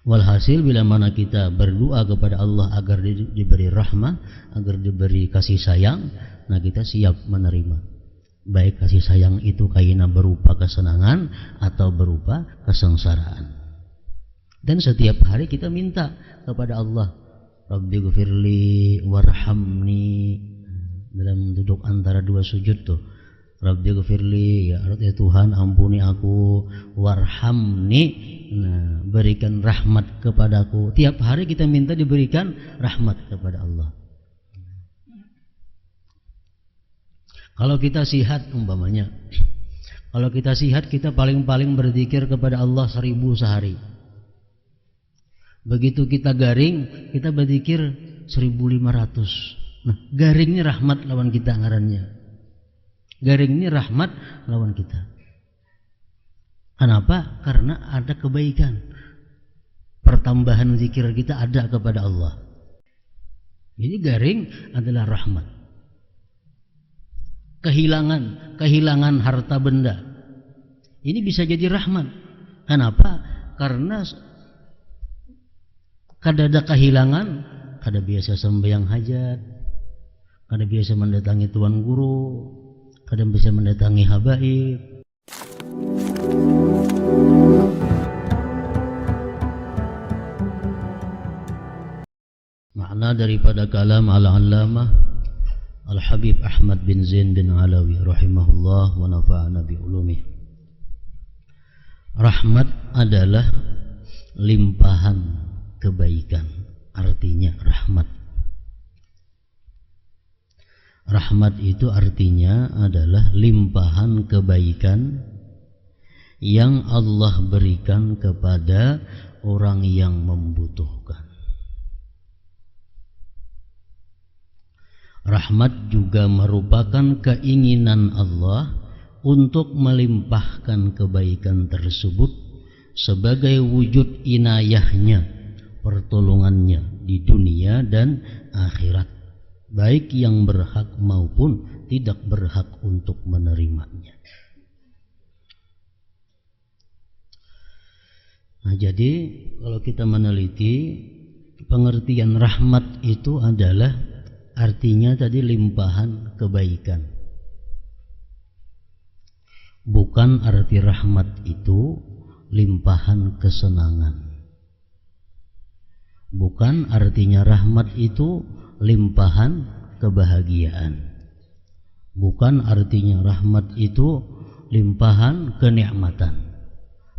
Walhasil bila mana kita berdoa kepada Allah agar diberi rahmah, agar diberi kasih sayang, nah kita siap menerima. Baik kasih sayang itu kaina berupa kesenangan atau berupa kesengsaraan. Dan setiap hari kita minta kepada Allah, Rabbighfirli warhamni, dalam duduk antara dua sujud tuh. Rabbighfirli, ya Tuhan ampuni aku, warhamni, nah, berikan rahmat kepadaku. Tiap hari kita minta diberikan rahmat kepada Allah. Kalau kita sihat umpamanya, kalau kita sihat kita paling-paling berzikir kepada Allah 1000 sehari. Begitu kita garing, kita berzikir 1500. Nah, garing ini rahmat lawan kita ngarannya. Garing ini rahmat lawan kita. Kenapa? Karena ada kebaikan. Pertambahan zikir kita ada kepada Allah. Jadi garing adalah rahmat. Kehilangan harta benda, ini bisa jadi rahmat. Kenapa? Karena kada ada kehilangan, kada biasa sembahyang hajat, kada biasa mendatangi tuan guru, kada bisa mendatangi habaib. Makna daripada kalam al-allamah Al-Habib Ahmad bin Zain bin Alawi rahimahullah wa nafa'ana bi ulumih. Rahmat adalah limpahan kebaikan. Artinya rahmat. Rahmat itu artinya adalah limpahan kebaikan yang Allah berikan kepada orang yang membutuhkan. Rahmat juga merupakan keinginan Allah untuk melimpahkan kebaikan tersebut sebagai wujud inayahnya, pertolongannya di dunia dan akhirat, baik yang berhak maupun tidak berhak untuk menerimanya. Nah, jadi kalau kita meneliti pengertian rahmat itu adalah artinya tadi limpahan kebaikan. Bukan arti rahmat itu limpahan kesenangan. Bukan artinya rahmat itu limpahan kebahagiaan. Bukan artinya rahmat itu limpahan kenikmatan.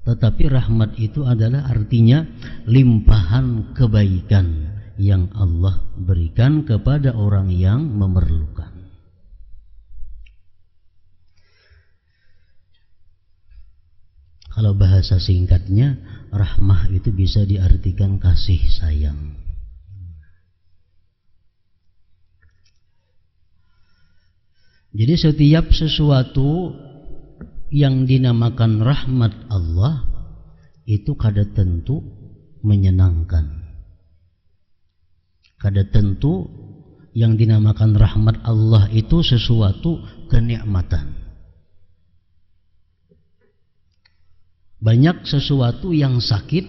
Tetapi rahmat itu adalah artinya limpahan kebaikan yang Allah berikan kepada orang yang memerlukan. Kalau bahasa singkatnya, rahmah itu bisa diartikan kasih sayang. Jadi setiap sesuatu yang dinamakan rahmat Allah itu kada tentu menyenangkan. Kada tentu yang dinamakan rahmat Allah itu sesuatu kenikmatan. Banyak sesuatu yang sakit,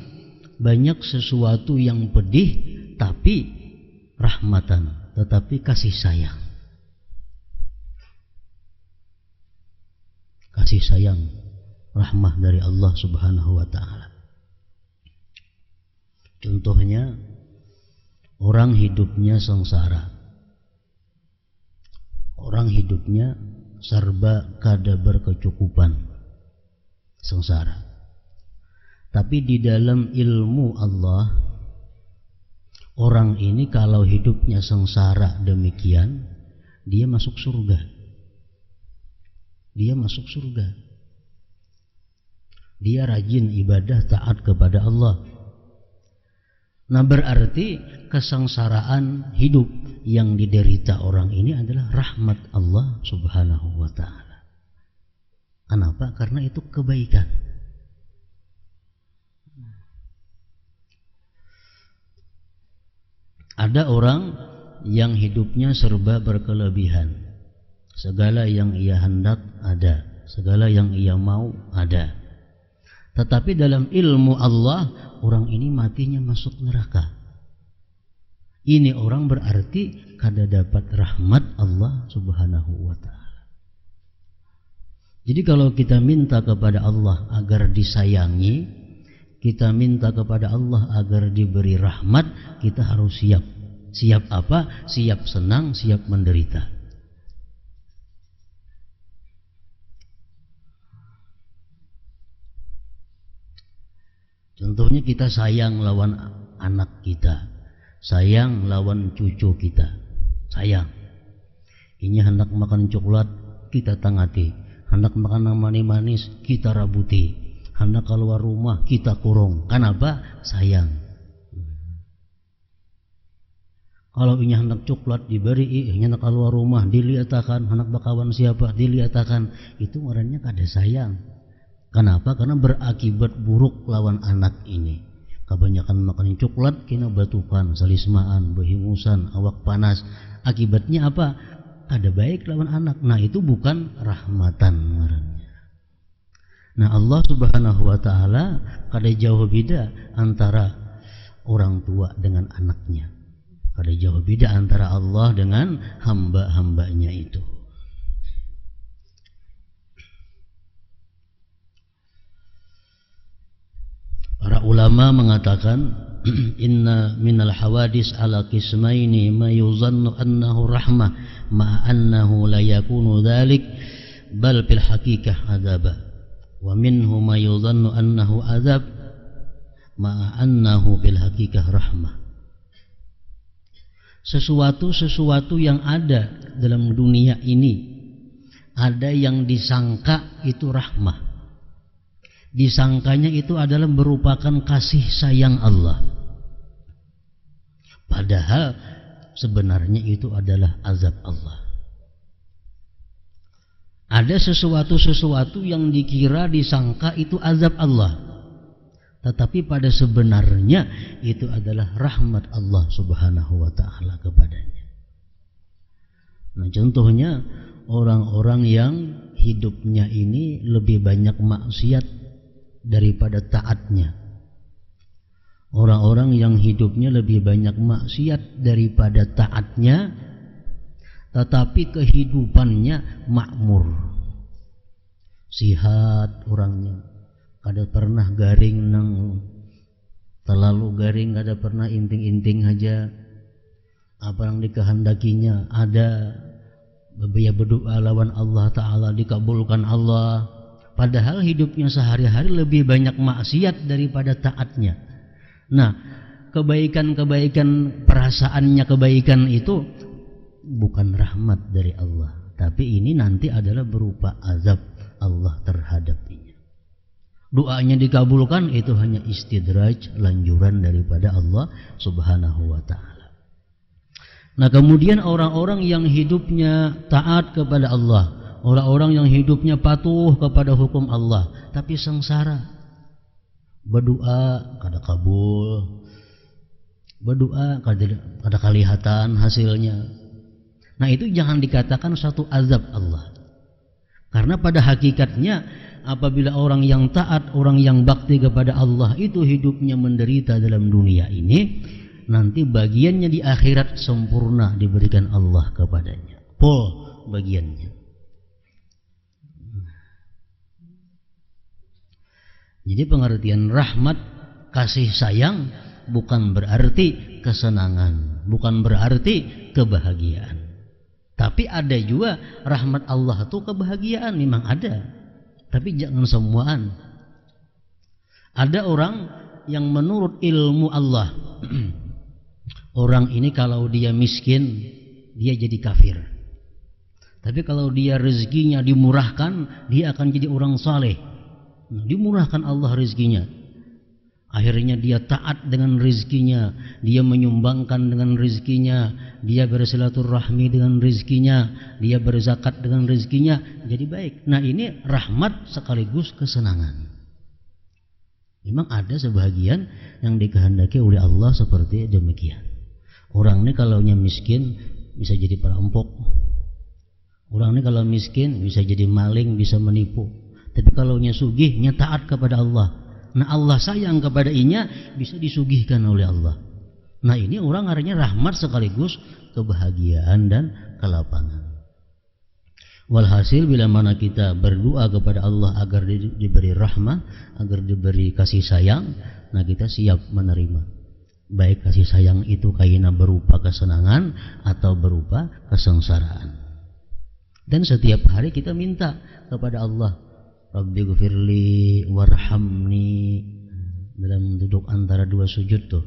banyak sesuatu yang pedih, tapi rahmatan, tetapi kasih sayang. Kasih sayang, rahmah dari Allah Subhanahu wa ta'ala. Contohnya, orang hidupnya sengsara. Orang hidupnya serba kada berkecukupan, sengsara. Tapi di dalam ilmu Allah, orang ini kalau hidupnya sengsara demikian, dia masuk surga. Dia masuk surga. Dia rajin ibadah, taat kepada Allah. Nah, berarti kesengsaraan hidup yang diderita orang ini adalah rahmat Allah Subhanahu wa ta'ala. Kenapa? Karena itu kebaikan. Ada orang yang hidupnya serba berkelebihan. Segala yang ia hendak ada, segala yang ia mau ada. Tetapi dalam ilmu Allah, orang ini matinya masuk neraka. Ini orang berarti kada dapat rahmat Allah Subhanahu wa ta'ala. Jadi kalau kita minta kepada Allah agar disayangi, kita minta kepada Allah agar diberi rahmat, kita harus siap. Siap apa? Siap senang, siap menderita. Contohnya kita sayang lawan anak kita, sayang lawan cucu kita, sayang. Ini hendak makan coklat, kita tangati. Hendak makan manis, kita rabuti. Hendak keluar rumah, kita kurung. Kenapa? Sayang. Kalau ini hendak coklat diberi, ini hendak keluar rumah diliatakan, hendak bakawan siapa diliatakan, itu orangnya kada sayang. Kenapa? Karena berakibat buruk lawan anak ini. Kebanyakan makan coklat, kena batukan, salismaan, behingusan, awak panas. Akibatnya apa? Ada baik lawan anak. Nah, itu bukan rahmatan marahnya. Nah, Allah Subhanahu wa ta'ala kada jauh beda antara orang tua dengan anaknya. Kada jauh beda antara Allah dengan hamba-hambanya itu. Para ulama mengatakan inna minal hawadis ala qismaini ma yuzannu annahu rahmah ma annahu la yakunu dhalik bal fil haqiqah adzaba wa minhu ma yuzannu annahu adzab ma annahu fil haqiqah rahmah. Sesuatu yang ada dalam dunia ini, ada yang disangka itu rahmah. Disangkanya itu adalah merupakan kasih sayang Allah. Padahal sebenarnya itu adalah azab Allah. Ada sesuatu yang dikira disangka itu azab Allah, tetapi pada sebenarnya itu adalah rahmat Allah Subhanahu wa ta'ala kepadanya. Nah, contohnya orang-orang yang hidupnya ini lebih banyak maksiat daripada taatnya. Orang-orang yang hidupnya lebih banyak maksiat daripada taatnya, tetapi kehidupannya makmur, sihat orangnya, kada pernah garing nang terlalu garing, kada pernah inting-inting aja. Apa yang dikehendakinya ada, berdoa lawan Allah Ta'ala dikabulkan Allah. Padahal hidupnya sehari-hari lebih banyak maksiat daripada taatnya. Nah, kebaikan-kebaikan, perasaannya kebaikan itu bukan rahmat dari Allah, tapi ini nanti adalah berupa azab Allah terhadapnya. Doanya dikabulkan, itu hanya istidraj, lanjuran daripada Allah Subhanahu wa ta'ala. Nah, kemudian orang-orang yang hidupnya taat kepada Allah, orang-orang yang hidupnya patuh kepada hukum Allah, tapi sengsara, berdoa kada kabul, berdoa kada kelihatan hasilnya. Nah, itu jangan dikatakan satu azab Allah, karena pada hakikatnya apabila orang yang taat, orang yang bakti kepada Allah itu hidupnya menderita dalam dunia ini, nanti bagiannya di akhirat sempurna diberikan Allah kepadanya, full bagiannya. Jadi pengertian rahmat, kasih sayang bukan berarti kesenangan, bukan berarti kebahagiaan. Tapi ada juga rahmat Allah itu kebahagiaan, memang ada. Tapi jangan semuaan. Ada orang yang menurut ilmu Allah, orang ini kalau dia miskin, dia jadi kafir. Tapi kalau dia rezekinya dimurahkan, dia akan jadi orang saleh. Dimurahkan Allah rezekinya, akhirnya dia taat dengan rezekinya, dia menyumbangkan dengan rezekinya, dia bersilaturahmi dengan rezekinya, dia berzakat dengan rezekinya, jadi baik. Nah, ini rahmat sekaligus kesenangan. Memang ada sebahagian yang dikehendaki oleh Allah seperti demikian. Orang ini kalau miskin bisa jadi perampok, orang ini kalau miskin bisa jadi maling, bisa menipu. Tapi kalau sugih, taat kepada Allah, Nah Allah sayang kepada inya, bisa disuguhkan oleh Allah. Nah ini orang artinya rahmat sekaligus kebahagiaan dan kelapangan. Walhasil bila mana kita berdoa kepada Allah agar diberi rahmah, agar diberi kasih sayang, nah kita siap menerima. Baik kasih sayang itu kaina berupa kesenangan atau berupa kesengsaraan. Dan setiap hari kita minta kepada Allah, Rabbighfirli warhamni, dalam duduk antara dua sujud tuh,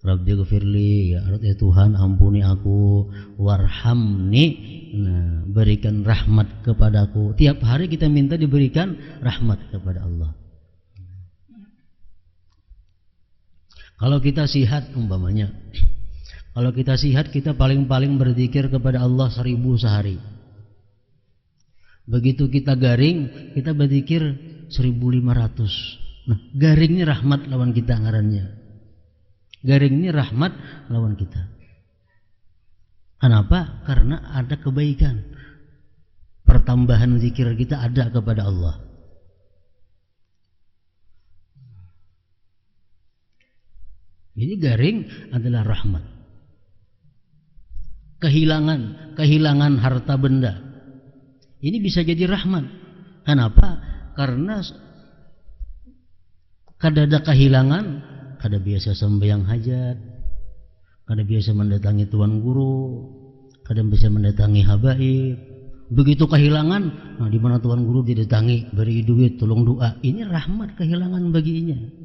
Rabbighfirli, ya Tuhan ampuni aku, warhamni, nah, berikan rahmat kepadaku. Tiap hari kita minta diberikan rahmat kepada Allah. Kalau kita sihat umpamanya, kalau kita sihat kita paling-paling berzikir kepada Allah 1000 sehari. Begitu kita garing, kita berzikir 1500. Nah, garing ini rahmat lawan kita ngarannya. Garing ini rahmat lawan kita. Kenapa? Karena ada kebaikan. Pertambahan zikir kita ada kepada Allah. Jadi garing adalah rahmat. Kehilangan harta benda, ini bisa jadi rahmat. Kenapa? Karena kada ada kehilangan, kada biasa sembahyang hajat, kada biasa mendatangi tuan guru, kada bisa mendatangi habaib. Begitu kehilangan, nah di mana tuan guru didatangi, beri duit, tolong doa. Ini rahmat kehilangan baginya.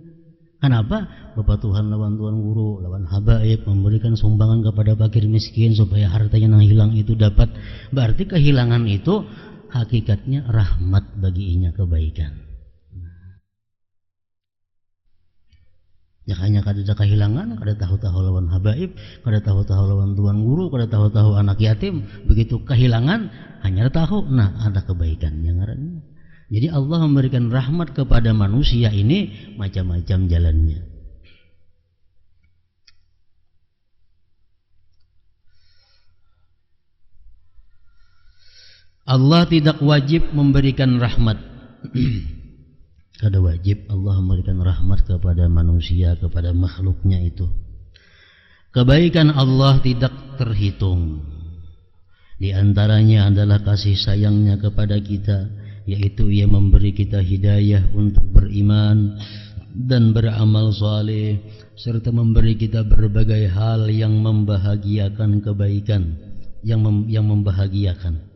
Kenapa? Bapak Tuhan lawan tuan guru, lawan habaib, memberikan sumbangan kepada fakir miskin supaya hartanya yang hilang itu dapat. Berarti kehilangan itu hakikatnya rahmat baginya, kebaikan. Ya hanya kada ada kehilangan, kada tahu-tahu lawan habaib, kada tahu-tahu lawan tuan guru, kada tahu-tahu anak yatim. Begitu kehilangan, hanya tahu, nah ada kebaikannya ngarannya. Jadi Allah memberikan rahmat kepada manusia ini macam-macam jalannya. Allah tidak wajib memberikan rahmat. Kada wajib Allah memberikan rahmat kepada manusia, kepada makhluknya itu. Kebaikan Allah tidak terhitung. Di antaranya adalah kasih sayangnya kepada kita, yaitu ia memberi kita hidayah untuk beriman dan beramal saleh, serta memberi kita berbagai hal yang membahagiakan kebaikan, yang membahagiakan.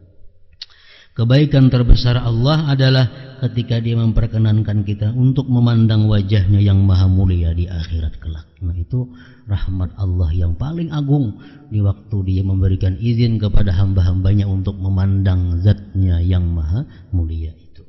Kebaikan terbesar Allah adalah ketika dia memperkenankan kita untuk memandang wajahnya yang maha mulia di akhirat kelak. Nah itu rahmat Allah yang paling agung, di waktu dia memberikan izin kepada hamba-hambanya untuk memandang zatnya yang maha mulia itu.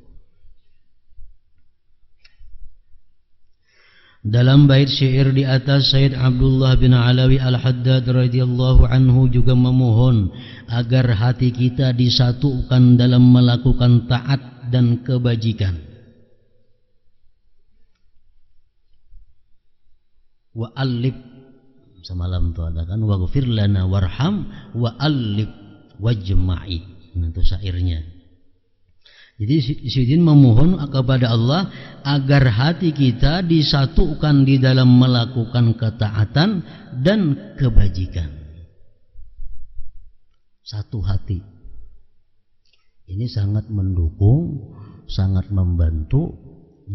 Dalam bait syair di atas, Sayyid Abdullah bin Alawi Al-Haddad radhiyallahu anhu juga memohon agar hati kita disatukan dalam melakukan taat dan kebajikan. Wa alif, semalam itu ada kan, waghfir lana warham wa alif wajma'i. Nah, itu syairnya. Jadi Syedin memohon kepada Allah agar hati kita disatukan di dalam melakukan ketaatan dan kebajikan. Satu hati. Ini sangat mendukung, sangat membantu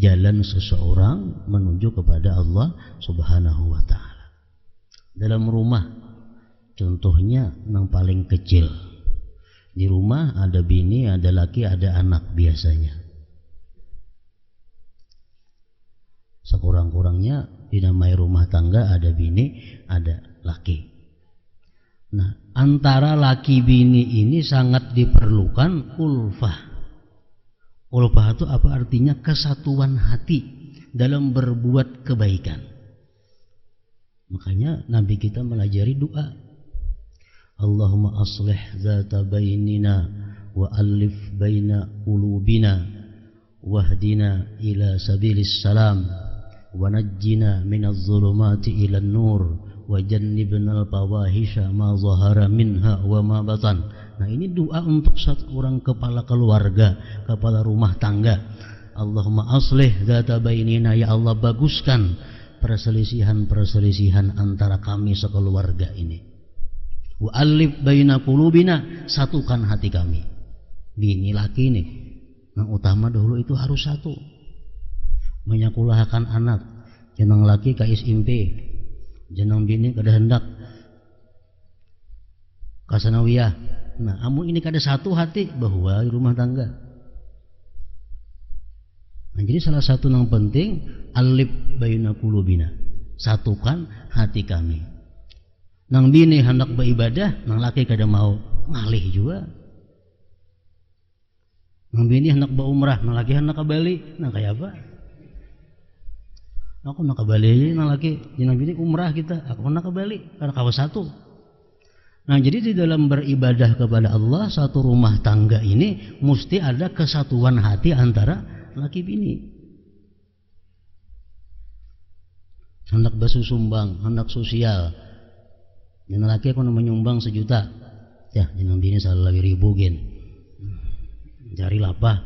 jalan seseorang menuju kepada Allah Subhanahu wa taala. Dalam rumah, contohnya yang paling kecil. Di rumah ada bini, ada laki, ada anak biasanya. Sekurang-kurangnya dinamai rumah tangga ada bini, ada laki. Nah, antara laki bini ini sangat diperlukan ulfah. Ulfah itu apa artinya? Kesatuan hati dalam berbuat kebaikan. Makanya Nabi kita melajari doa. Allahumma aslih zata bainina wa alif baina qulubina wahdina ila sabilis salam wa najjina minaz zulumati ilan nur wa jannibnal fawahisha ma zahara minha wa ma batan. Nah ini doa untuk seorang kepala keluarga, kepala rumah tangga. Allahumma aslih dzata bainina, ya Allah baguskan perselisihan-perselisihan antara kami sekeluarga ini. Wa alif baina qulubina, satukan hati kami. Bini laki nih, yang utama dahulu itu harus satu. Menyakulahkan anak, jenang laki ka SMP, jenang bini kada hendak kasanawiyah. Nah, amun ini kada satu hati bahwa rumah tangga. Nah, jadi salah satu yang penting alif baina qulubina, satukan hati kami. Nang bini hendak beribadah, nang laki kada mau ngalih juga. Nang bini hendak berumrah, nang laki hendak ke Bali, nang kayak apa? Aku nak ke Bali, nang laki, nang bini umrah kita, aku hendak ke Bali, karena kawas satu. Nah, jadi di dalam beribadah kepada Allah, satu rumah tangga ini mesti ada kesatuan hati antara laki bini. Hendak basuh sumbang, hendak sosial. Yang laki aku menyumbang 1 juta, ya, yang bini 1.000 gen. Jari lapah.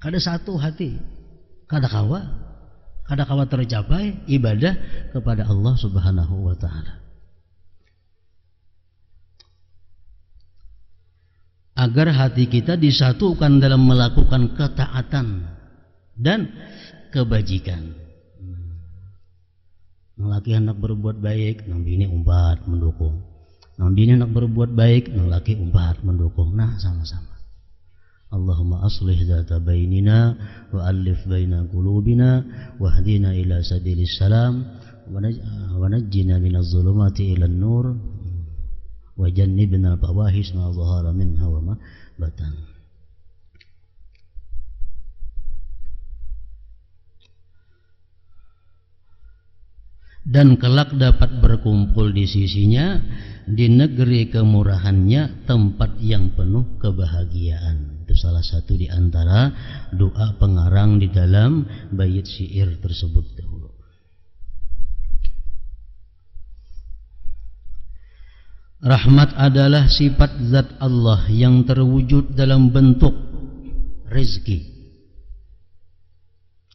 Kada satu hati, kada kawa tercapai ibadah kepada Allah Subhanahu wa taala. Agar hati kita disatukan dalam melakukan ketaatan dan kebajikan. Nang laki hendak berbuat baik, nang bini umpat mendukung. Nang bini hendak berbuat baik, nang laki umpat mendukung. Nah, sama-sama. Allahumma aslih dzata bainina wa alif baina qulubina wahdina ila sabilis salam wa najjina minaz zulumati ilan nur wa jannibna al-fawahish ma dhahara minha wa ma batan. Dan kelak dapat berkumpul di sisinya di negeri kemurahannya, tempat yang penuh kebahagiaan. Itu salah satu di antara doa pengarang di dalam bait syair tersebut dahulu. Rahmat adalah sifat zat Allah yang terwujud dalam bentuk rezeki.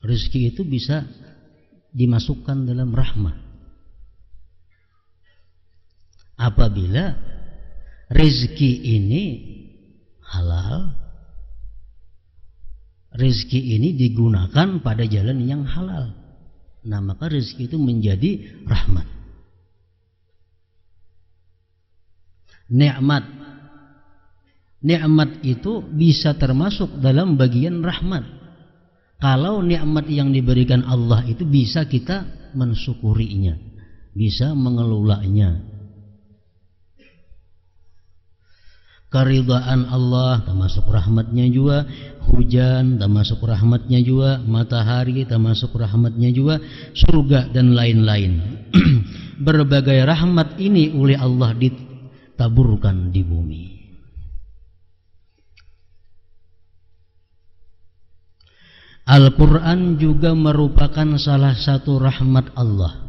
Rezeki itu bisa dimasukkan dalam rahmat apabila rezeki ini halal, rezeki ini digunakan pada jalan yang halal. Nah, maka rezeki itu menjadi rahmat. Nikmat itu bisa termasuk dalam bagian rahmat. Kalau nikmat yang diberikan Allah itu bisa kita mensyukurinya, bisa mengelolanya. Keridhaan Allah termasuk rahmatnya juga, hujan termasuk rahmatnya juga, matahari termasuk rahmatnya juga, surga dan lain-lain. Berbagai rahmat ini oleh Allah ditaburkan di bumi. Al-Quran juga merupakan salah satu rahmat Allah.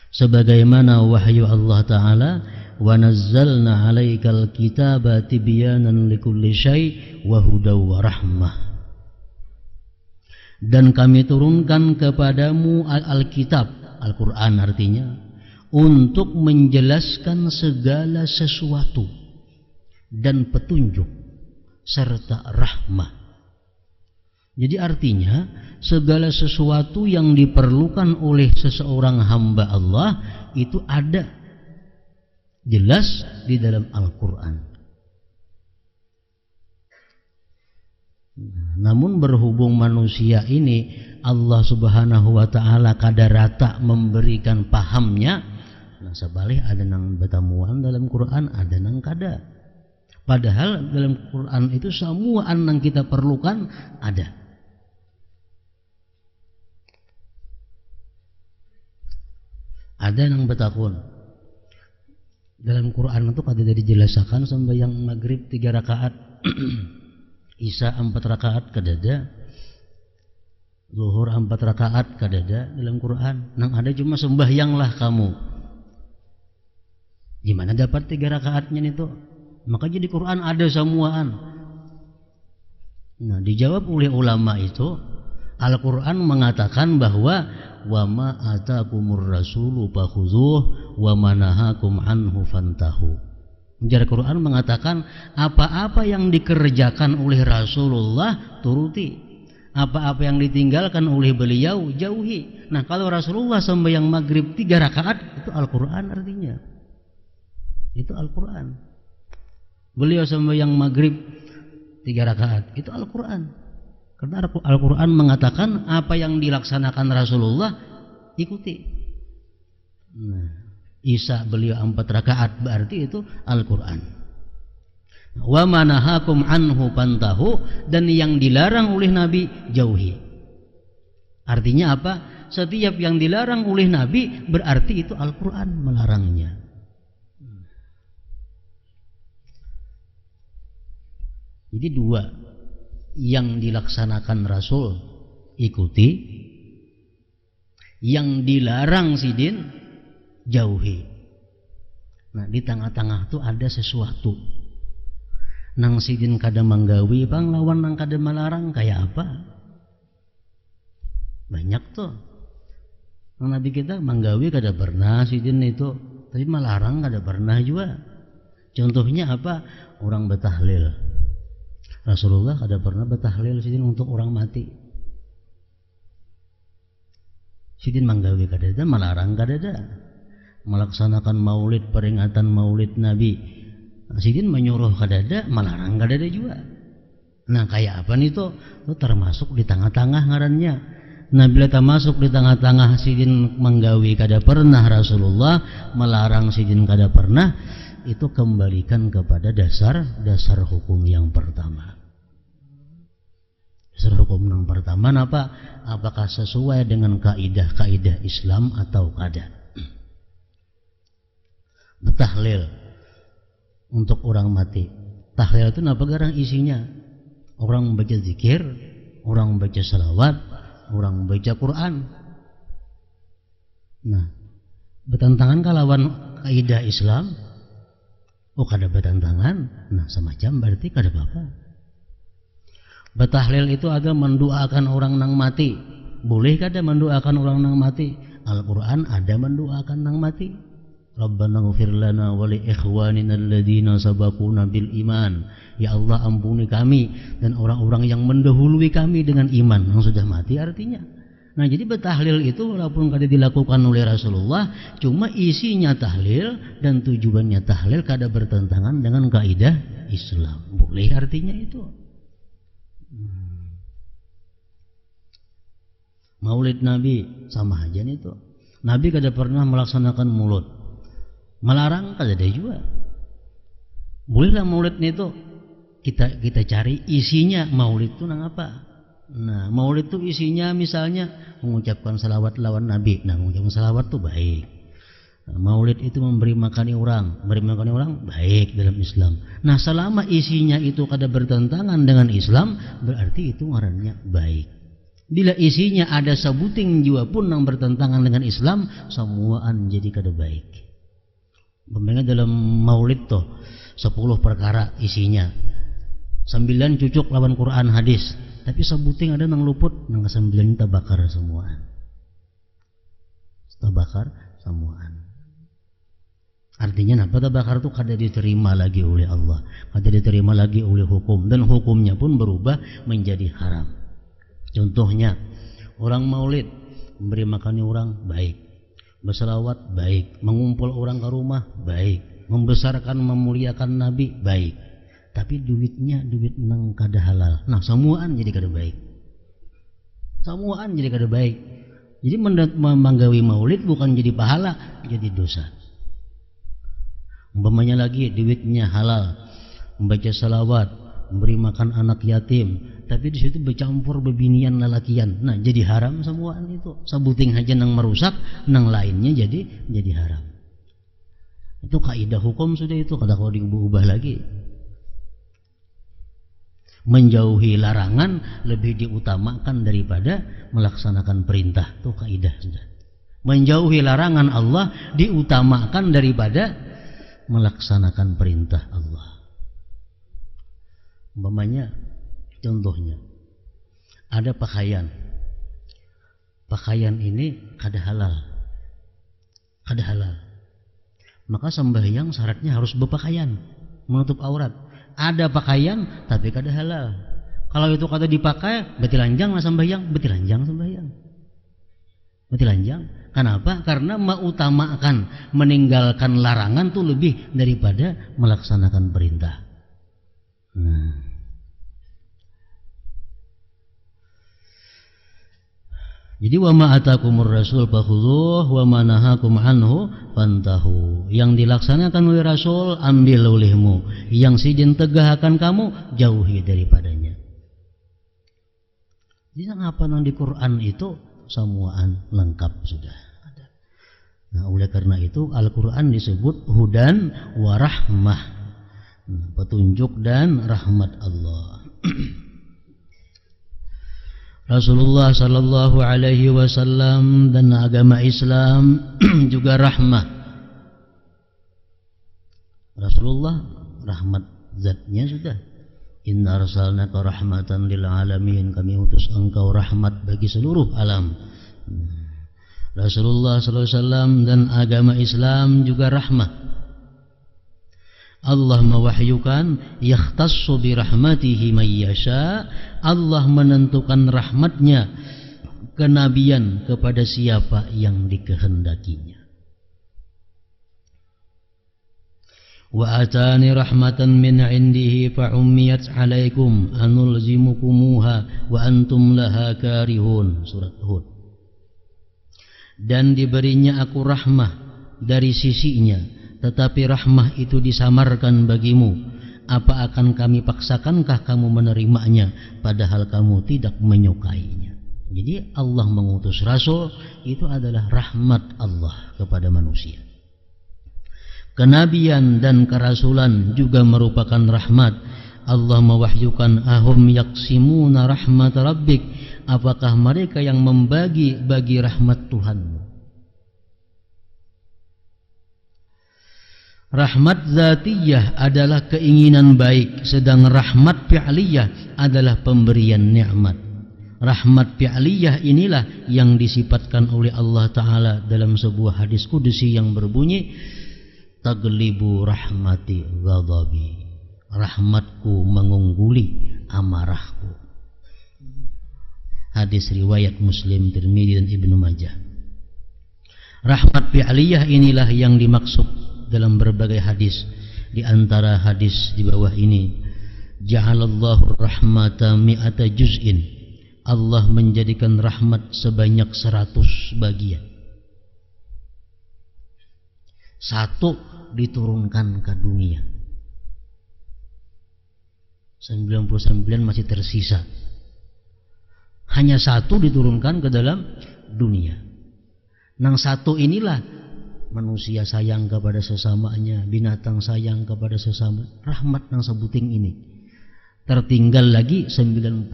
Sebagaimana wahyu Allah Ta'ala, wa nazzalna 'alaikal kitaba tibyanan likulli syai' wa hudaw wa rahmah. Dan kami turunkan kepadamu Alkitab, Al-Quran artinya, untuk menjelaskan segala sesuatu dan petunjuk serta rahmah. Jadi artinya segala sesuatu yang diperlukan oleh seseorang hamba Allah itu ada jelas di dalam Al-Quran. Namun berhubung manusia ini Allah Subhanahu wa ta'ala kada rata memberikan pahamnya, nah sebalik ada nang betamuan dalam Quran, ada nang kada. Padahal dalam Quran itu semua yang kita perlukan ada. Ada nang betakun dalam Quran itu kada dijelaskan sampai yang maghrib 3 rakaat, Isya 4 rakaat kadada, Zuhur 4 rakaat kadada dalam Quran. Nang ada cuma sembahyanglah kamu. Gimana dapat 3 rakaatnya itu? Maka jadi Quran ada semuaan. Nah, dijawab oleh ulama itu, Al-Quran mengatakan bahwa wa ma atakumur rasulu fakhudhuh wa ma nahakum anhu fantahu. Jadi Al-Quran mengatakan apa-apa yang dikerjakan oleh Rasulullah turuti, apa-apa yang ditinggalkan oleh beliau jauhi. Nah, kalau Rasulullah sembahyang maghrib 3 rakaat itu Al-Quran artinya. Itu Al-Quran. Beliau sembahyang maghrib 3 rakaat itu Al-Quran. Karena Al-Quran mengatakan apa yang dilaksanakan Rasulullah ikuti. Nah, Isa beliau 4 rakaat berarti itu Al-Quran. Wa manahakum anhu pantahu, dan yang dilarang oleh Nabi jauhi. Artinya apa? Setiap yang dilarang oleh Nabi berarti itu Al-Quran melarangnya. Jadi 2, yang dilaksanakan Rasul ikuti, yang dilarang sidin jauhi. Nah, di tengah-tengah itu ada sesuatu. Nang sidin kada manggawi bang lawan nang kada melarang kayak apa? Banyak tuh. Nang Nabi kita manggawi kada pernah sidin itu, tapi melarang kada pernah juga. Contohnya apa? Orang bertahlil. Rasulullah kada pernah bertahlil sidin untuk orang mati. Sidin manggawi kada ada, melarang kada ada. Melaksanakan maulid, peringatan maulid Nabi, sidin menyuruh kadada, melarang kadada juga. Nah, kayak apa nih tuh? Itu termasuk di tengah-tengah ngarannya. Nah, bila termasuk di tengah-tengah sidin menggawi kada pernah, Rasulullah melarang sidin kada pernah, itu kembalikan kepada dasar hukum yang pertama. Dasar hukum yang pertama apa? Apakah sesuai dengan kaidah Islam atau kada? Tahlil untuk orang mati. Tahlil itu apa garang isinya? Orang membaca zikir, orang membaca salawat, orang membaca Quran. Nah, bertentangan kalawan kaidah Islam? Oh, kada bertentangan. Nah, semacam berarti kada apa-apa. Bertahlil itu ada mendoakan orang nang mati. Boleh kada mendoakan orang nang mati? Al-Quran ada mendoakan nang mati. Rabbana ighfir lana wa li ikhwanina alladziina sabaquna bil iman. Ya Allah, ampuni kami dan orang-orang yang mendahului kami dengan iman, yang sudah mati artinya. Nah, jadi bertahlil itu walaupun kada dilakukan oleh Rasulullah, cuma isinya tahlil dan tujuannya tahlil kada bertentangan dengan kaidah Islam. Boleh artinya itu. Maulid Nabi sama aja nih tuh. Nabi kada pernah melaksanakan maulid. Melarang kada ada juga. Bolehlah maulid itu kita cari isinya maulid itu nang apa. Nah, maulid itu isinya misalnya mengucapkan salawat lawan Nabi. Nah, mengucapkan salawat itu baik. Nah, maulid itu memberi makan orang baik dalam Islam. Nah, selama isinya itu kada bertentangan dengan Islam, berarti itu ngarannya baik. Bila isinya ada sebuting jiwa pun yang bertentangan dengan Islam, semuaan jadi kada baik. Memangnya dalam maulid tuh 10 perkara isinya, 9 cucuk lawan Quran hadis, tapi sebuting ada nang luput, nang 9 tabakar semuaan. Tabakar semuaan. Artinya apa? Tabakar itu kada diterima lagi oleh Allah, kada diterima lagi oleh hukum, dan hukumnya pun berubah menjadi haram. Contohnya, orang maulid memberi makan orang baik, berselawat baik, mengumpul orang ke rumah baik, membesarkan memuliakan Nabi baik, tapi duitnya duit nang kada halal. Nah, semuaan jadi kada baik. Semuaan jadi kada baik. Jadi menggawi maulid bukan jadi pahala, jadi dosa. Umpamanya lagi duitnya halal, membaca salawat, memberi makan anak yatim, tapi di situ bercampur bebinian lalakian. Nah, jadi haram semuaan itu. Sabuting aja nang merusak, nang lainnya jadi haram. Itu kaidah hukum sudah itu, kada kau diubah lagi. Menjauhi larangan lebih diutamakan daripada melaksanakan perintah. Itu kaidah sudah. Menjauhi larangan Allah diutamakan daripada melaksanakan perintah Allah. Umpamanya Contohnya, ada pakaian. Pakaian ini kada halal. Maka sembahyang syaratnya harus berpakaian, menutup aurat. Ada pakaian tapi kada halal. Kalau itu kada dipakai, berarti lanjang lah sembahyang, berarti lanjang. Kenapa? Karena mengutamakan meninggalkan larangan itu lebih daripada melaksanakan perintah. Jadi wa ma atakumur rasul fakhudhuhu wa ma nahakum anhu fantahu. Yang dilaksanakan oleh Rasul ambil olehmu, yang sijen tegah akan kamu jauhi daripadanya. Jadi apa yang di Quran itu semuaan lengkap sudah ada. Nah, oleh karena itu Al-Quran disebut hudan wa rahmah, petunjuk dan rahmat Allah. Rasulullah sallallahu alaihi wasallam dan agama Islam juga rahmah. Rasulullah rahmat zatnya sudah. Inna arsalnaka rahmatan lil alamin, kami utus engkau rahmat bagi seluruh alam. Rasulullah sallallahu alaihi wasallam dan agama Islam juga rahmah. Allah mewahyukan yakhtassu bi rahmatihi may yasha. Allah menentukan rahmatnya, kenabian kepada siapa yang dikehendakinya. Wa atani rahmatan min indihi fa ummiyat alaikum anulzimukumuha wa antum laha karihun. Surat Hud. Dan diberinya aku rahmah dari sisinya, tetapi rahmah itu disamarkan bagimu. Apa akan kami paksakankah kamu menerimanya, padahal kamu tidak menyukainya. Jadi Allah mengutus Rasul itu adalah rahmat Allah kepada manusia. Kenabian dan kerasulan juga merupakan rahmat. Allah mewahyukan ahum yaksimuna rahmat rabbik, apakah mereka yang membagi-bagi rahmat Tuhanmu. Rahmat zatiyah adalah keinginan baik, sedang rahmat fi'liyah adalah pemberian nikmat. Rahmat fi'liyah inilah yang disifatkan oleh Allah Ta'ala dalam sebuah hadis kudusi yang berbunyi, taglibu rahmati ghadabi, rahmatku mengungguli amarahku. Hadis riwayat Muslim, Tirmidzi dan Ibnu Majah. Rahmat fi'liyah inilah yang dimaksud dalam berbagai hadis. Di antara hadis di bawah ini, ja'alallahu rahmata mi'ata juz'in, Allah menjadikan rahmat sebanyak 100 bagian. Satu diturunkan ke dunia, 99 masih tersisa. Hanya satu diturunkan ke dalam dunia. Nang satu inilah manusia sayang kepada sesamanya, binatang sayang kepada sesama. Rahmat nang sebuting ini. Tertinggal lagi 99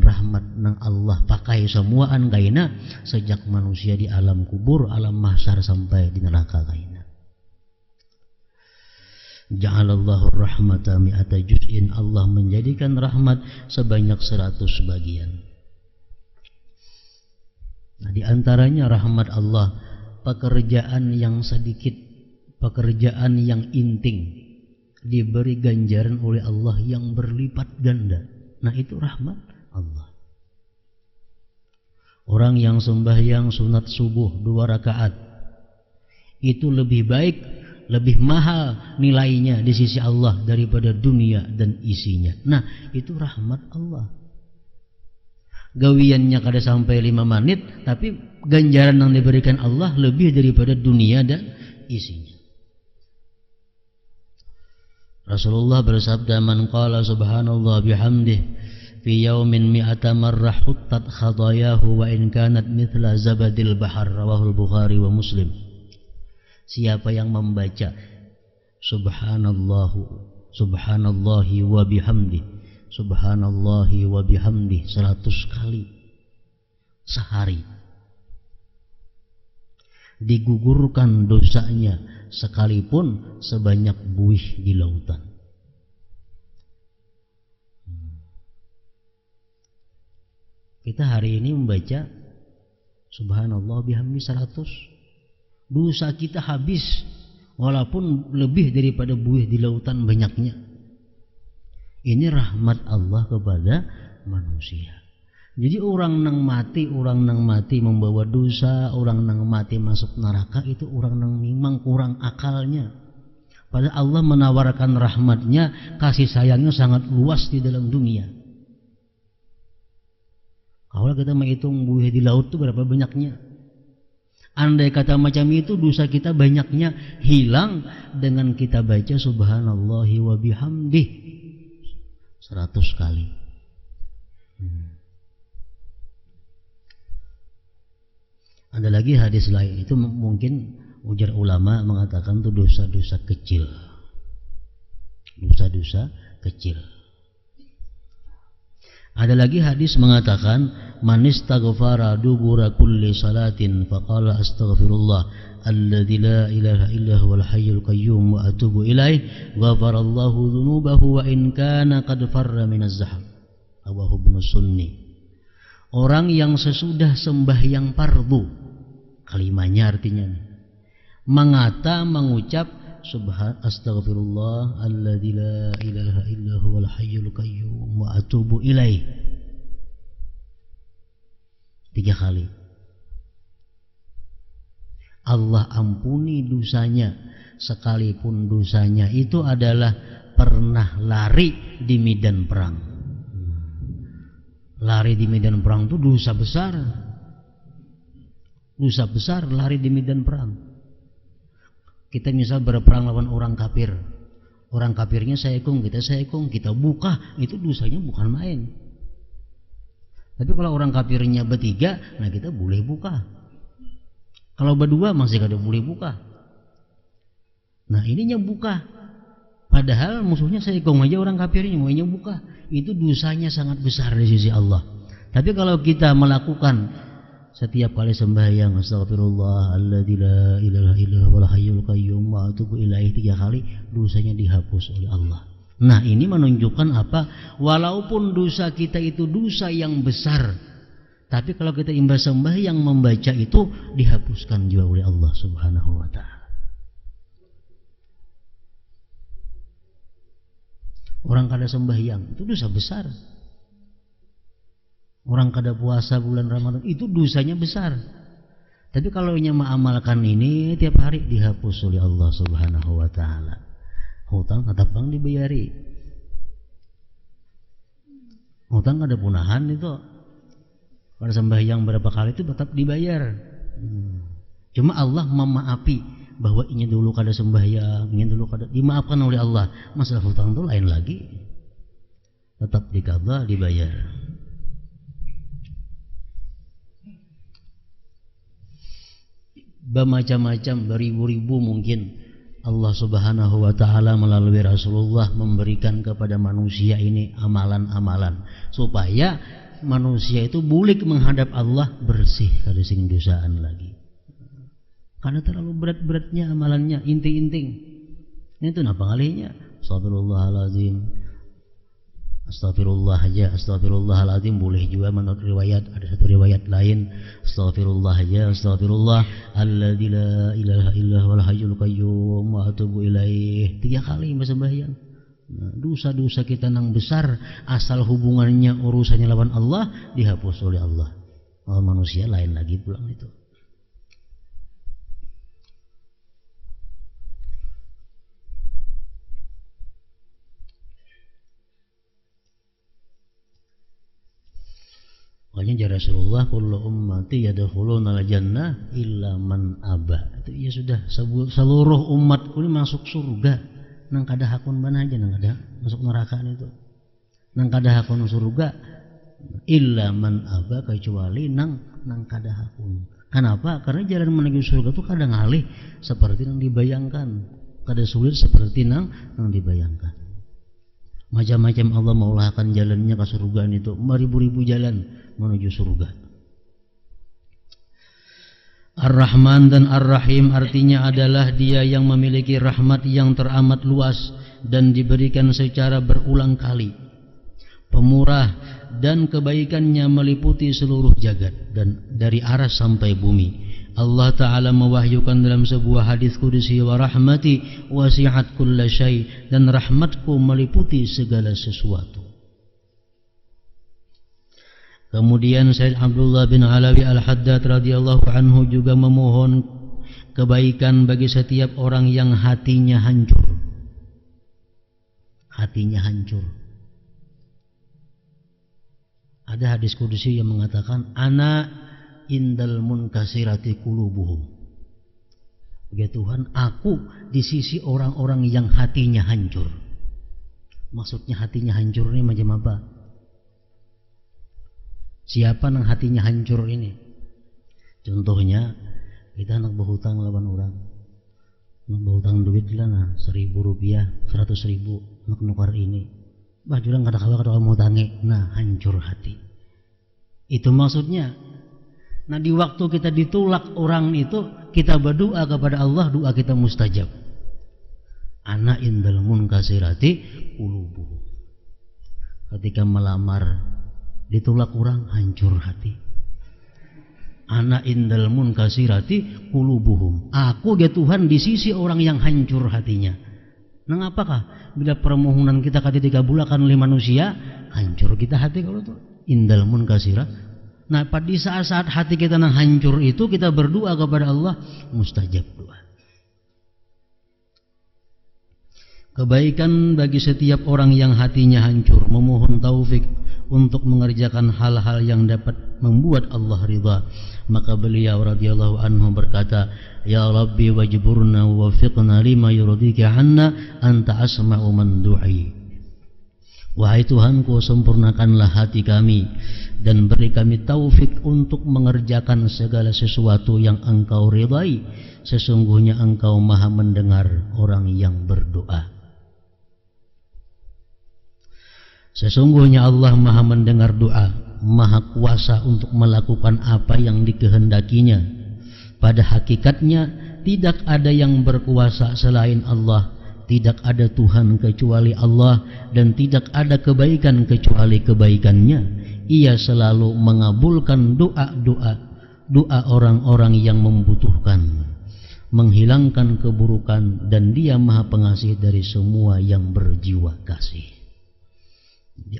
rahmat nang Allah pakai semuaan kaina sejak manusia di alam kubur, alam mahsyar sampai di neraka kaina. Ja'alallahu rahmata mi'ata juz'in, Allah menjadikan rahmat sebanyak 100 bagian. Nah, di antaranya rahmat Allah, pekerjaan yang sedikit, pekerjaan yang inting diberi ganjaran oleh Allah yang berlipat ganda. Nah, itu rahmat Allah. Orang yang sembahyang sunat subuh 2 rakaat itu lebih baik, lebih mahal nilainya di sisi Allah daripada dunia dan isinya. Nah, itu rahmat Allah. Gawiannya kada sampai 5 menit, tapi ganjaran yang diberikan Allah lebih daripada dunia dan isinya. Rasulullah bersabda, man qala subhanallah bihamdih fi yaumin mi'ata marrah huttat khadayahu wa in kanat mithla zabadil bahar, rawahul Bukhari wa Muslim. Siapa yang membaca subhanallahi wa bihamdih, subhanallahi wa bihamdih 100 kali sehari, digugurkan dosanya sekalipun sebanyak buih di lautan. Kita hari ini membaca subhanallah bihamdi 100, dosa kita habis walaupun lebih daripada buih di lautan banyaknya. Ini rahmat Allah kepada manusia. Jadi orang nang mati membawa dosa, orang nang mati masuk neraka, itu orang nang memang kurang akalnya. Padahal Allah menawarkan rahmatnya, kasih sayangnya sangat luas di dalam dunia. Kalau kita menghitung buih di laut itu berapa banyaknya, andai kata macam itu, dosa kita banyaknya hilang dengan kita baca subhanallahi wa bihamdih 100 kali. Ada lagi hadis lain, itu mungkin ujar ulama mengatakan itu dosa-dosa kecil. Dosa-dosa kecil. Ada lagi hadis mengatakan, man istaghfara dubura kulli salatin faqala astaghfirullah alladzi la ilaha illa huwal hayyul qayyum wa atubu ilaih ghafarallahu dzunubahu wa in kana qad farra minaz zahab. Rawahu Ibnu Sunni. Orang yang sesudah sembahyang fardu, kalimatnya artinya mengucap astaghfirullah alladzi la ilaha illa huwal hayyul qayyum wa atubu ilaih 3 kali. Allah ampuni dosanya, sekalipun dosanya itu adalah pernah lari di medan perang. Lari di medan perang itu dosa besar. Dosa besar lari di medan perang. Kita misal berperang lawan orang kafir, orang kafirnya saekung, kita buka, itu dosanya bukan main. Tapi kalau orang kafirnya bertiga, nah kita boleh buka. Kalau berdua masih kada boleh buka. Nah ininya buka, padahal musuhnya saekung aja orang kafirnya maunya buka, itu dosanya sangat besar di sisi Allah. Tapi kalau kita melakukan setiap kali sembahyang astagfirullah alladzi la ilaha illa huwal hayyul qayyum wa atubu ilaih 3 kali, dosanya dihapus oleh Allah. Nah ini menunjukkan apa? Walaupun dosa kita itu dosa yang besar, tapi kalau kita imbas sembahyang membaca itu dihapuskan juga oleh Allah Subhanahu wa ta'ala. Orang kada sembahyang itu dosa besar. Orang kada puasa bulan Ramadan itu dosanya besar. Tapi kalau nya mengamalkan ini tiap hari dihapus oleh Allah Subhanahu wa ta'ala. Hutang tetap bang dibayari. Hutang kada punahan itu. Pada sembahyang berapa kali itu tetap dibayar. Cuma Allah memaafi bahwa ini dulu kada sembahyang, ini dulu kada, dimaafkan oleh Allah. Masalah hutang itu lain lagi. Tetap dikabah dibayar. Bermacam-macam, beribu-ribu mungkin Allah Subhanahu wa ta'ala melalui Rasulullah memberikan kepada manusia ini amalan-amalan supaya manusia itu bulik menghadap Allah bersih kada sing dosaan lagi. Karena terlalu berat-beratnya amalannya, inting-inting. Itu napa kalinya? Astagfirullahaladzim. Astagfirullah aja, astagfirullahaladzim boleh juga menurut riwayat. Ada satu riwayat lain, astagfirullah aja, astagfirullah alladzi la ilaha illa huwal hayyul qayyum wa atubu ilaih 3 kali sembahyang. Nah, dosa-dosa kita nang besar asal hubungannya urusannya lawan Allah dihapus oleh Allah. Kalau manusia lain lagi pulang itu. Makanya jara Rasulullah kullu ummati yadkhuluna al-jannah illa man aba. Itu ya sudah seluruh umatku ini masuk surga. Nang kada hakun mana aja nang kada masuk neraka itu. Nang kada hakun surga illa man aba, kecuali nang kada hakun. Kenapa? Karena jalan menuju surga itu kadang ngalih seperti yang dibayangkan, kada sulit seperti nang dibayangkan. Macam-macam Allah maulahkan jalannya ke surga itu, beribu-ribu jalan menuju surga. Ar-Rahman dan Ar-Rahim artinya adalah Dia yang memiliki rahmat yang teramat luas dan diberikan secara berulang kali. pemurah, dan kebaikannya meliputi seluruh jagat dan dari aras sampai bumi. Allah Ta'ala mewahyukan dalam sebuah hadis qudsi, wa rahmati wasi'at kulla syai, dan rahmatku meliputi segala sesuatu. Kemudian Sayyid Abdullah bin Alawi Al-Haddad radhiyallahu anhu juga memohon kebaikan bagi setiap orang yang hatinya hancur. Hatinya hancur. Ada hadis qudsi yang mengatakan, ana indal munkasirati qulubuhum. Ya Tuhan, aku di sisi orang-orang yang hatinya hancur. Maksudnya hatinya hancur ini macam apa? Siapa yang hatinya hancur ini? Contohnya, kita nak berhutang lawan orang. Nak berhutang duit lah, nah, 1.000 rupiah, 100.000, nak nukar ini. Bah, jurang kada-kada mau tangi. Nah, hancur hati. Itu maksudnya. Nah, di waktu kita ditolak orang itu, kita berdoa kepada Allah, doa kita mustajab. Ana indal munkasirati qulubuhum. Ketika melamar, ditolak orang, hancur hati. Ana indal munkasirati qulubuhum. Aku ya Tuhan di sisi orang yang hancur hatinya. Nah, apakah bila permohonan kita kada dikabulkan oleh manusia, hancur kita hati kalau itu indal munkasirah. Nah, pada saat-saat hati kita yang hancur itu, kita berdoa kepada Allah, mustajab doa. Kebaikan bagi setiap orang yang hatinya hancur, memohon taufik untuk mengerjakan hal-hal yang dapat membuat Allah ridha. Maka beliau radhiyallahu anhu berkata, ya Rabbi wajburna wafiqna lima yurdika anna anta asma'u man du'i. Wahai Tuhanku, sempurnakanlah hati kami dan beri kami taufik untuk mengerjakan segala sesuatu yang Engkau ridai. Sesungguhnya Engkau maha mendengar orang yang berdoa. Sesungguhnya Allah maha mendengar doa, maha kuasa untuk melakukan apa yang dikehendakinya. Pada hakikatnya tidak ada yang berkuasa selain Allah. Tidak ada Tuhan kecuali Allah, dan tidak ada kebaikan kecuali kebaikannya. Ia selalu mengabulkan doa orang-orang yang membutuhkan, menghilangkan keburukan, dan Dia maha pengasih dari semua yang berjiwa kasih.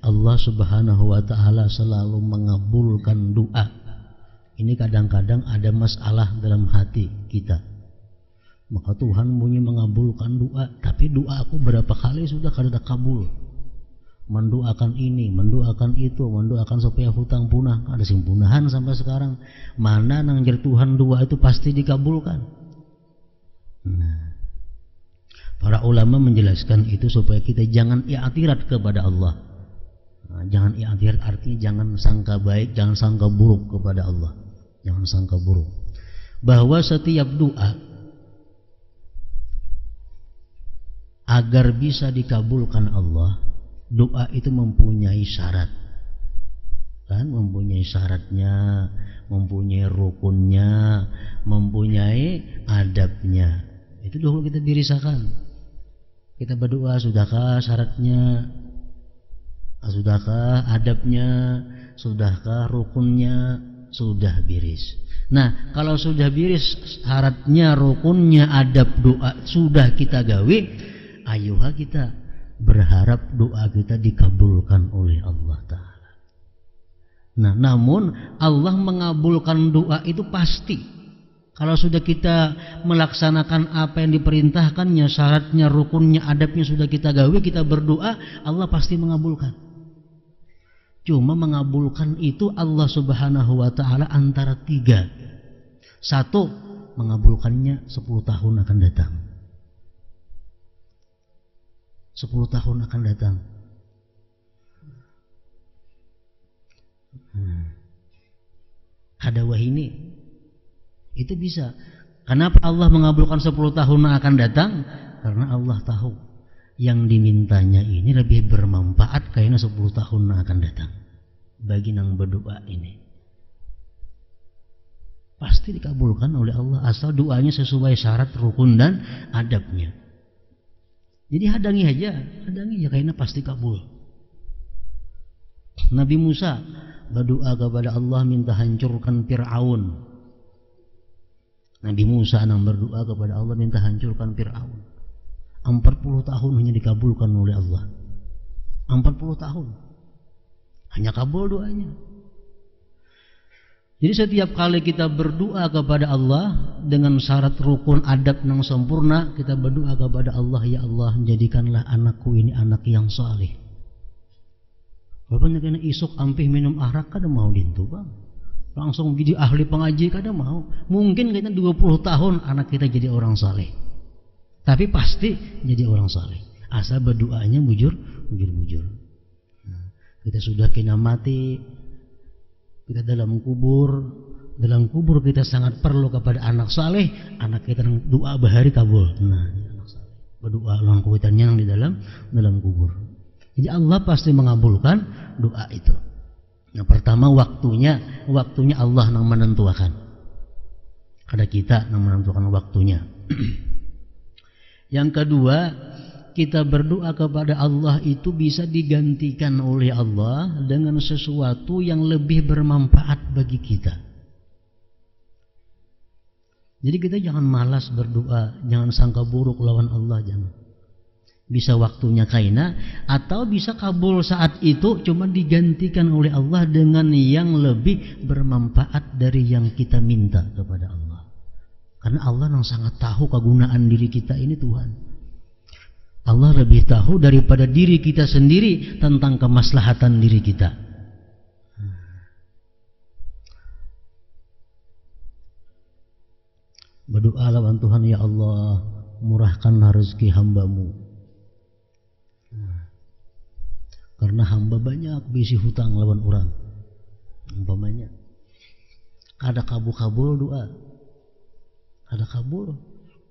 Allah Subhanahu wa ta'ala selalu mengabulkan doa. Ini kadang-kadang ada masalah dalam hati kita, maka Tuhan bunyi mengabulkan doa, tapi doa aku berapa kali sudah kada kabul. Mendoakan ini, mendoakan itu, mendoakan supaya hutang punah, ada sing punahan sampai sekarang. Mana nang jadi Tuhan doa itu pasti dikabulkan. Nah, para ulama menjelaskan itu supaya kita jangan i'tirat kepada Allah. Nah, jangan i'tirat artinya jangan sangka baik, jangan sangka buruk kepada Allah. Jangan sangka buruk. Bahwa setiap doa agar bisa dikabulkan Allah, doa itu mempunyai syarat, kan? Mempunyai syaratnya, mempunyai rukunnya, mempunyai adabnya. Itu dulu kita birisakan. Kita berdoa, sudahkah syaratnya, sudahkah adabnya, sudahkah rukunnya, sudah biris. Nah, kalau sudah biris syaratnya, rukunnya, adab doa sudah kita gawe, ayolah kita berharap doa kita dikabulkan oleh Allah Ta'ala. Nah, namun Allah mengabulkan doa itu pasti. Kalau sudah kita melaksanakan apa yang diperintahkannya, syaratnya, rukunnya, adabnya sudah kita gawe, kita berdoa, Allah pasti mengabulkan. Cuma mengabulkan itu Allah Subhanahu wa Ta'ala antara 3. 1, mengabulkannya 10 tahun akan datang. 10 tahun akan datang. Ada wahini. Itu bisa. Kenapa Allah mengabulkan 10 tahun yang akan datang? Karena Allah tahu yang dimintanya ini lebih bermanfaat kayaknya 10 tahun yang akan datang. Bagi yang berdoa ini pasti dikabulkan oleh Allah, asal doanya sesuai syarat, rukun, dan adabnya. Jadi hadangi aja kayaknya pasti kabul. Nabi Musa berdoa kepada Allah minta hancurkan Fir'aun. Nabi Musa yang berdoa kepada Allah minta hancurkan Fir'aun. 40 tahun hanya dikabulkan oleh Allah. 40 tahun hanya kabul doanya. Jadi setiap kali kita berdoa kepada Allah dengan syarat rukun adab yang sempurna, kita berdoa kepada Allah, ya Allah jadikanlah anakku ini anak yang saleh. Walaupun kena isuk ampih minum arak kada mau dintu bang, langsung jadi ahli pengaji kada mau. Mungkin kita 20 tahun anak kita jadi orang saleh, tapi pasti jadi orang saleh asal berdoanya bujur. Nah, kita sudah kena mati, kita dalam kubur kita sangat perlu kepada anak saleh. Anak kita doa bahari kabul. Nah, anak saleh berdoa lawan kuitannya yang di dalam kubur. Jadi Allah pasti mengabulkan doa itu. Yang pertama waktunya Allah yang menentukan. Ada kita yang menentukan waktunya. Yang kedua, kita berdoa kepada Allah itu bisa digantikan oleh Allah dengan sesuatu yang lebih bermanfaat bagi kita. Jadi kita jangan malas berdoa, jangan sangka buruk lawan Allah, jangan. Bisa waktunya kaina atau bisa kabul saat itu, cuma digantikan oleh Allah dengan yang lebih bermanfaat dari yang kita minta kepada Allah. Karena Allah yang sangat tahu kegunaan diri kita ini Tuhan. Allah lebih tahu daripada diri kita sendiri tentang kemaslahatan diri kita. Berdoa lawan Tuhan, ya Allah murahkanlah rezeki hamba-Mu. Karena hamba banyak bisi hutang lawan orang. Umpamanya kada kabul doa, kada kabul,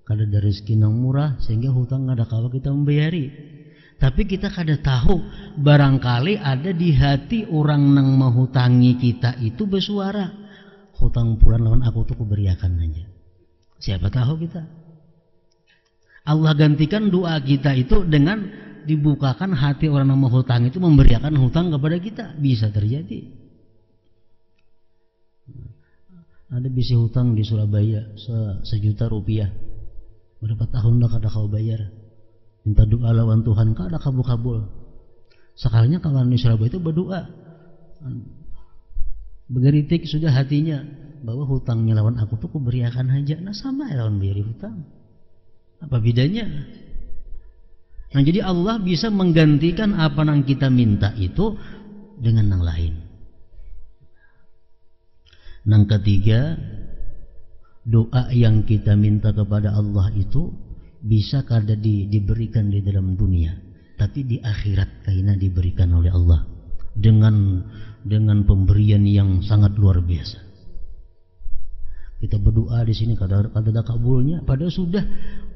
kada ada rezeki nang murah sehingga hutang kada kawa kita membayari. Tapi kita kada tahu, barangkali ada di hati orang nang menghutangi kita itu bersuara, hutang puran lawan aku tuh kuberiakan aja. Siapa tahu kita. Allah gantikan doa kita itu dengan dibukakan hati orang yang mau hutang itu memberiakan hutang kepada kita. Bisa terjadi. Ada bisi hutang di Surabaya sejuta rupiah. Berapa tahun dah kada kau bayar. Minta doa lawan Tuhan kada kabul-kabul. Sekalinya kawan di Surabaya itu berdoa. Begeritik sudah hatinya bahwa hutangnya lawan aku tuh kuberiakan aja. Nah sama ya lawan bayar hutang. Apa bedanya? Nah jadi Allah bisa menggantikan apa yang kita minta itu dengan yang lain. Yang ketiga, doa yang kita minta kepada Allah itu bisa kada diberikan di dalam dunia, tapi di akhirat kaina diberikan oleh Allah dengan pemberian yang sangat luar biasa. Kita berdoa di sini kada ada kabulnya, padahal sudah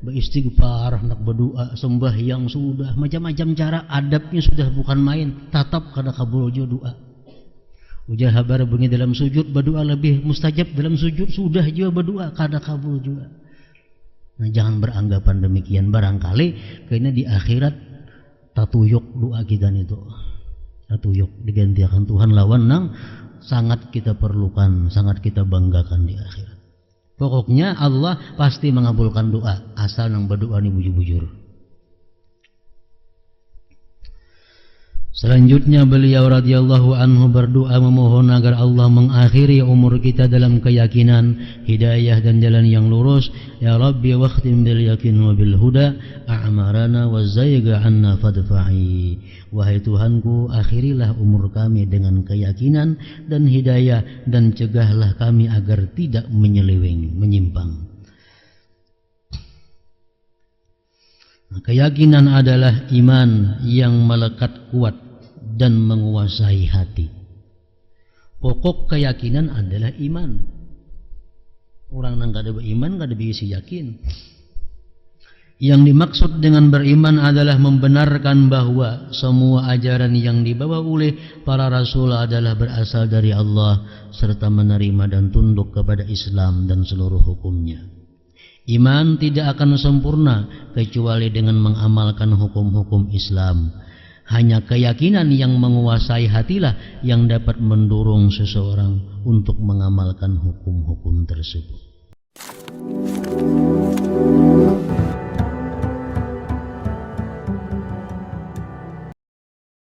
beristighfar, hendak berdoa, sembahyang sudah, macam-macam cara, adabnya sudah bukan main, tetap kada kabul juga doa. Ujah habar bunyi dalam sujud, berdoa lebih mustajab dalam sujud, sudah juga berdoa kada kabul juga. Nah, jangan beranggapan demikian, barangkali kayaknya di akhirat tatuyuk doa kita itu. Tatuyuk digantikan Tuhan lawan nang sangat kita perlukan, sangat kita banggakan di akhirat. Pokoknya Allah pasti mengabulkan doa asal nang berdoa ni bujur-bujur. Selanjutnya beliau radhiyallahu anhu berdoa memohon agar Allah mengakhiri umur kita dalam keyakinan, hidayah dan jalan yang lurus. Ya Rabbi wakhtim bil yakin wa bil huda a'marana wa zayga anna fadfa'i. Wahai Tuhanku, akhirilah umur kami dengan keyakinan dan hidayah, dan cegahlah kami agar tidak menyeleweng, menyimpang. Keyakinan adalah iman yang melekat kuat dan menguasai hati. Pokok keyakinan adalah iman. Orang yang kada beriman kada bisa yakin. Yang dimaksud dengan beriman adalah membenarkan bahwa semua ajaran yang dibawa oleh para rasul adalah berasal dari Allah, serta menerima dan tunduk kepada Islam dan seluruh hukumnya. Iman tidak akan sempurna kecuali dengan mengamalkan hukum-hukum Islam. Hanya keyakinan yang menguasai hatilah yang dapat mendorong seseorang untuk mengamalkan hukum-hukum tersebut.